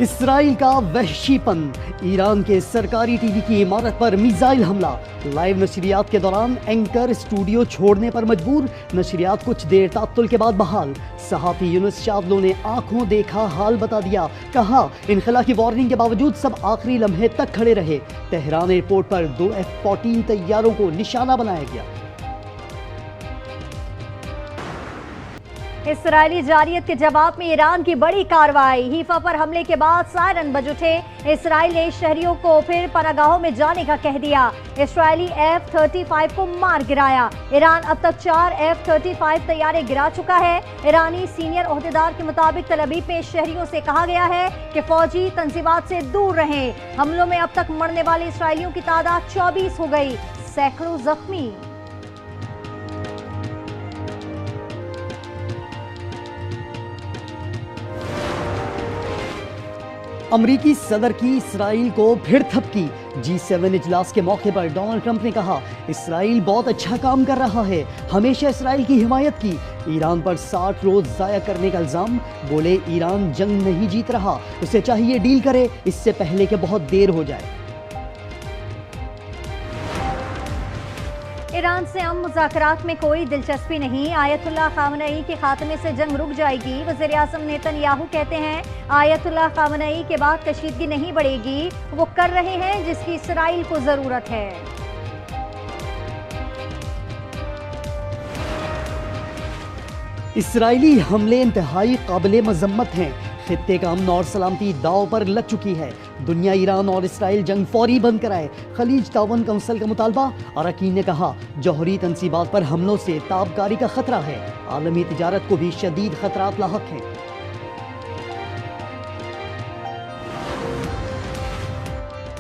Israel का वहशीपन, Iran के सरकारी टीवी की इमारत पर मिसाइल हमला, लाइव नशरियात के दौरान एंकर स्टूडियो छोड़ने पर मजबूर, नशरियात कुछ देर तात्तुल के बाद बहाल। सहाफी यूनुस शादलो ने आंखों देखा हाल बता दिया, कहा इनखला की वार्निंग के बावजूद सब आखिरी लम्हे तक खड़े रहे। तेहरान एयरपोर्ट पर 2 F-14 तैयारों को निशाना बनाया गया। इसराइली जारियत के जवाब में ईरान की बड़ी कार्रवाई, हीफा पर हमले के बाद सायरन बज उठे। इसराइल ने शहरियों को फिर पनागाहों में जाने का कह दिया। इसराइली F-35 को मार गिराया। ईरान अब तक 4 F-35 तैयारे गिरा चुका है। ईरानी सीनियर ओहदेदार के मुताबिक तल अवीव में शहरियों से कहा गया है कि फौजी तंजीमात से दूर रहें। हमलों में अब तक मरने वाले इसराइलियों की तादाद 24 हो गई, सैकड़ों जख्मी। अमरीकी सदर की इसराइल को फिर थपकी। G7 इजलास के मौके पर डोनाल्ड ट्रंप ने कहा इसराइल बहुत अच्छा काम कर रहा है, हमेशा इसराइल की हिमायत की। ईरान पर 60 रोज जाया करने का इल्जाम, बोले ईरान जंग नहीं जीत रहा, उसे चाहिए डील करे इससे पहले कि बहुत देर हो जाए। ईरान से मुज़ाकरात में कोई दिलचस्पी नहीं, आयतुल्लाह खामनई के खात्मे से जंग रुक जाएगी। वज़ीर आज़म नेतन्याहू कहते हैं आयतुल्लाह खामनई के बाद कशीदगी नहीं बढ़ेगी, वो कर रहे हैं जिसकी इसराइल को जरूरत है। इसराइली हमले इंतहाई काबिले मजम्मत हैं, खित्ते का अमन और सलामती दाव पर लग चुकी है। दुनिया ईरान और इसराइल जंग फौरी बंद कराए, खलीज ताउन काउंसिल का मुतालबा। अरकान ने कहा जौहरी तंसीबात पर हमलों से ताबकारी का खतरा है, आलमी तिजारत को भी शदीद खतरात लाहक हैं।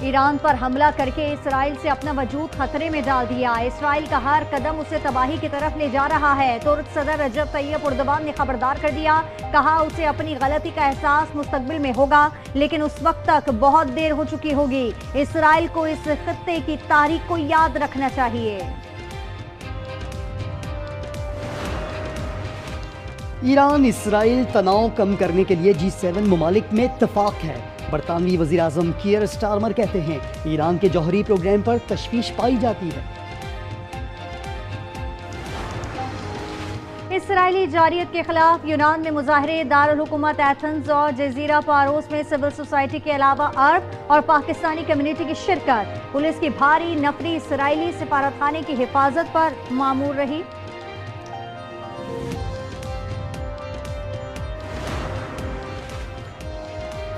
ईरान पर हमला करके इसराइल से अपना वजूद खतरे में डाल दिया। इसराइल का हर कदम उसे तबाही की तरफ ले जा रहा है। तुर्क सदर रजब तैयब एर्दोगान ने खबरदार कर दिया, कहा उसे अपनी गलती का एहसास मुस्तकबिल में होगा, लेकिन उस वक्त तक बहुत देर हो चुकी होगी। इसराइल को इस खित्ते की तारीख को याद रखना चाहिए। ईरान इसराइल तनाव कम करने के लिए G7 ममालिक में इत्तफाक है। बरतानवी वज़ीर आज़म कीयर स्टारमर कहते हैं ईरान के जौहरी प्रोग्राम पर तशवीश पाई जाती है। इसराइली जारियत के खिलाफ यूनान में मुजाहरे, दारुल हुकूमत एथेंस और जजीरा पारोस में सिविल सोसाइटी के अलावा अरब और पाकिस्तानी कम्युनिटी की शिरकत। पुलिस की भारी नफरी इसराइली सिफारतखाने की हिफाजत पर मामूर रही।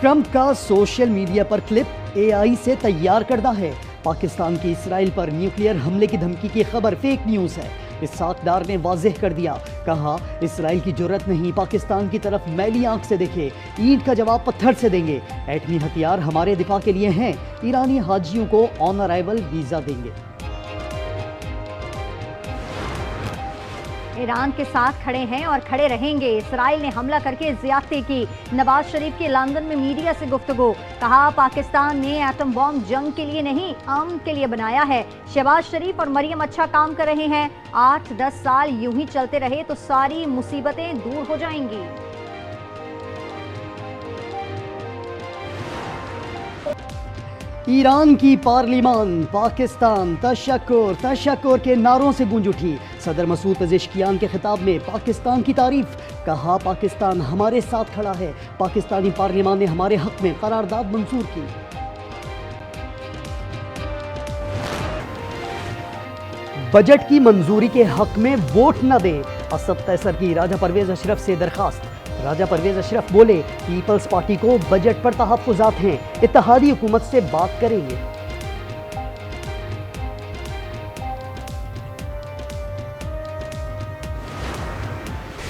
ट्रंप का सोशल मीडिया पर क्लिप AI से तैयार करदा है। पाकिस्तान की इसराइल पर न्यूक्लियर हमले की धमकी की खबर फेक न्यूज़ है। इसहाकदार ने वाज़ेह कर दिया, कहा इसराइल की जुर्रत नहीं पाकिस्तान की तरफ मैली आंख से देखे, ईंट का जवाब पत्थर से देंगे। एटमी हथियार हमारे दिफा के लिए हैं, ईरानी हाजियों को ऑन अराइवल वीज़ा देंगे। ईरान के साथ खड़े हैं और खड़े रहेंगे। इसराइल ने हमला करके ज्यादती की। नवाज शरीफ की लंदन में मीडिया से गुफ्तगू, कहा पाकिस्तान ने एटम बॉम्ब जंग के लिए नहीं अमन के लिए बनाया है। शहबाज शरीफ और मरियम अच्छा काम कर रहे हैं, 8-10 साल यूं ही चलते रहे तो सारी मुसीबतें दूर हो जाएंगी। ईरान की पार्लिमान पाकिस्तान तशक्कुर तशक्कुर के नारों से गूंज उठी। सदर मसूद पेज़ेशकियान के खिताब में पाकिस्तान की तारीफ, कहा पाकिस्तान हमारे साथ खड़ा है। पाकिस्तानी पार्लिमान ने हमारे हक में करारदाद मंजूर की। बजट की मंजूरी के हक में वोट न दें, असद कैसर की राजा परवेज अशरफ से दरखास्त। राजा परवेज अशरफ बोले पीपल्स पार्टी को बजट पर तहफ्फुज़ात हैं, इत्तेहादी हुकूमत से बात करेंगे।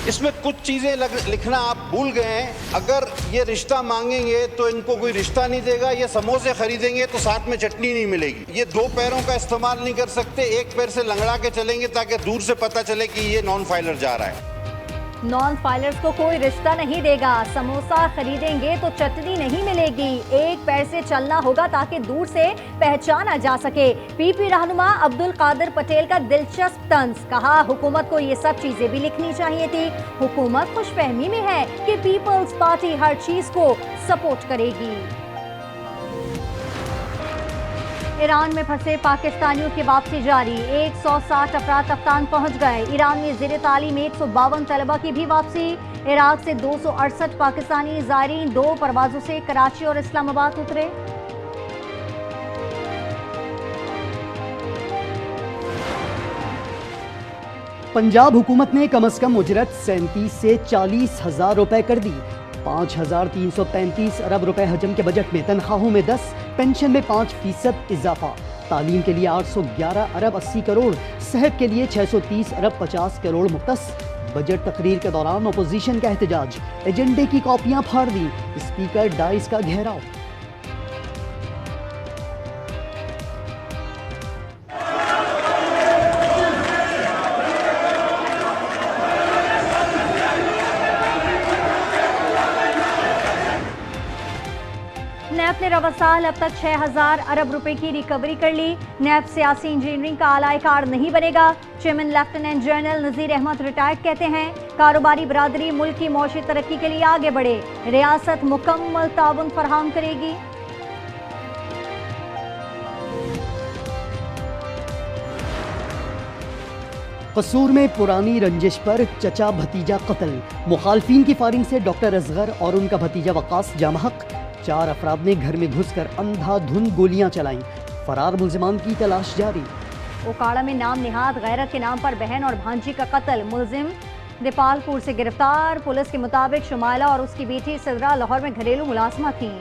इसमें कुछ चीजें लिखना आप भूल गए हैं। अगर ये रिश्ता मांगेंगे तो इनको कोई रिश्ता नहीं देगा, ये समोसे खरीदेंगे तो साथ में चटनी नहीं मिलेगी। ये 2 पैरों का इस्तेमाल नहीं कर सकते, एक पैर से लंगड़ा के चलेंगे ताकि दूर से पता चले कि ये नॉन फाइलर जा रहा है। नॉन फाइलर्स को कोई रिश्ता नहीं देगा, समोसा खरीदेंगे तो चटनी नहीं मिलेगी, एक पैर से चलना होगा ताकि दूर से पहचाना जा सके। पीपी रहनुमा अब्दुल कादिर पटेल का दिलचस्प तंज, कहा हुकूमत को ये सब चीजें भी लिखनी चाहिए थी। हुकूमत खुशफहमी में है कि पीपल्स पार्टी हर चीज को सपोर्ट करेगी। ईरान में फंसे पाकिस्तानियों की वापसी जारी, 160 अफराद अफगान पहुंच गए। ईरान में ज़ेरे तालीम 152 तलबा की भी वापसी। इराक से 268 पाकिस्तानी ज़ायरीन 2 परवाजों से कराची और इस्लामाबाद उतरे। पंजाब हुकूमत ने कम से कम उजरत 37 से 40,000 रुपए कर दी। 5,335 अरब रुपए हजम के बजट में तनख्वाहों में 10, पेंशन में 5% इजाफा, तालीम के लिए 811 अरब 80 करोड़, सेहत के लिए 630 अरब 50 करोड़ मुख्तस। बजट तकरीर के दौरान अपोजिशन का एहतजाज, एजेंडे की कॉपियां फाड़ दी, स्पीकर डाइस का घेराव। नैब ने रवा साल अब तक 6,000 अरब रुपए की रिकवरी कर ली। नैब सियासी इंजीनियरिंग का आला कार नहीं बनेगा। Chairman lieutenant general Nazir Ahmad retired कहते हैं कारोबारी बरादरी मुल्क की मौशी तरक्की के लिए आगे बढ़े, रियासत मुकम्मल ताउन फराहम करेगी। कसूर में पुरानी रंजिश पर चचा भतीजा कत्ल, मुखालफिन की फायरिंग से डॉक्टर असगर और उनका भतीजा वकास जामहक। 4 अफराद ने घर में घुसकर अंधाधुंध गोलियां चलाईं, फरार मुल्जिमान की तलाश जारी। ओकाड़ा में नाम निहाद गैरत के नाम पर बहन और भांजी का कत्ल, मुलजिम दीपालपुर से गिरफ्तार। पुलिस के मुताबिक शुमाइला और उसकी बेटी सिदरा लाहौर में घरेलू मुलाजमा थी।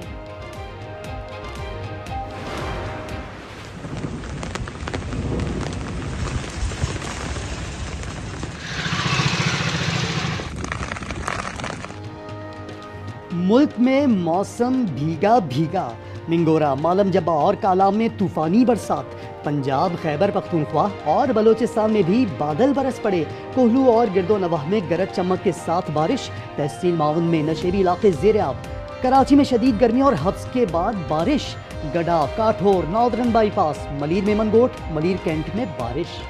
मुल्क में मौसम भीगा भीगा, मिंगोरा, मालम जब्बा और कालाम में तूफानी बरसात। पंजाब, खैबर पख्तूनख्वा और बलोचिस्तान में भी बादल बरस पड़े। कोहलू और गिरदोनवाह में गरज चमक के साथ बारिश। तहसील मावन में नशेबी इलाके ज़ेर-ए-आब। कराची में शदीद गर्मी और हब्स के बाद बारिश। गडा, काठोर, नॉर्दर्न बाईपास, मलीर में मनगोट, मलीर कैंट में बारिश।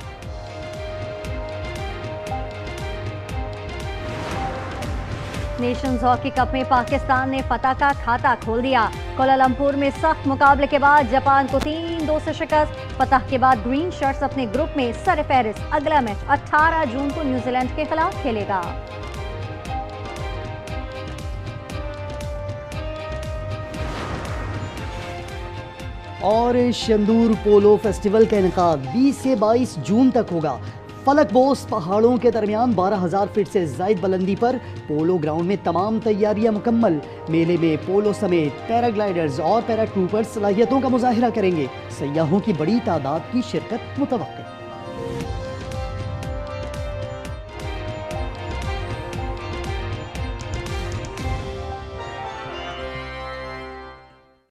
नेशंस हॉकी कप में पाकिस्तान ने फतह का खाता खोल दिया। कोलालमपुर में सख्त मुकाबले के बाद जापान को 3-2 से शिकस्त। फतह के बाद ग्रीन शर्ट्स अपने ग्रुप में सरफहरिस्त। अगला मैच 18 जून को न्यूजीलैंड के खिलाफ खेलेगा। और शंदूर पोलो फेस्टिवल का इनेकाद 20 से 22 जून तक होगा। फलक बोस पहाड़ों के दरमियान 12,000 फीट से जायद बुलंदी पर पोलो ग्राउंड में तमाम तैयारियां मुकम्मल। मेले में पोलो समेत पैराग्लाइडर्स और पैराट्रूपर्स सलाहियतों का मुजाहिरा करेंगे। सयाहों की बड़ी तादाद की शिरकत मुतवक्का।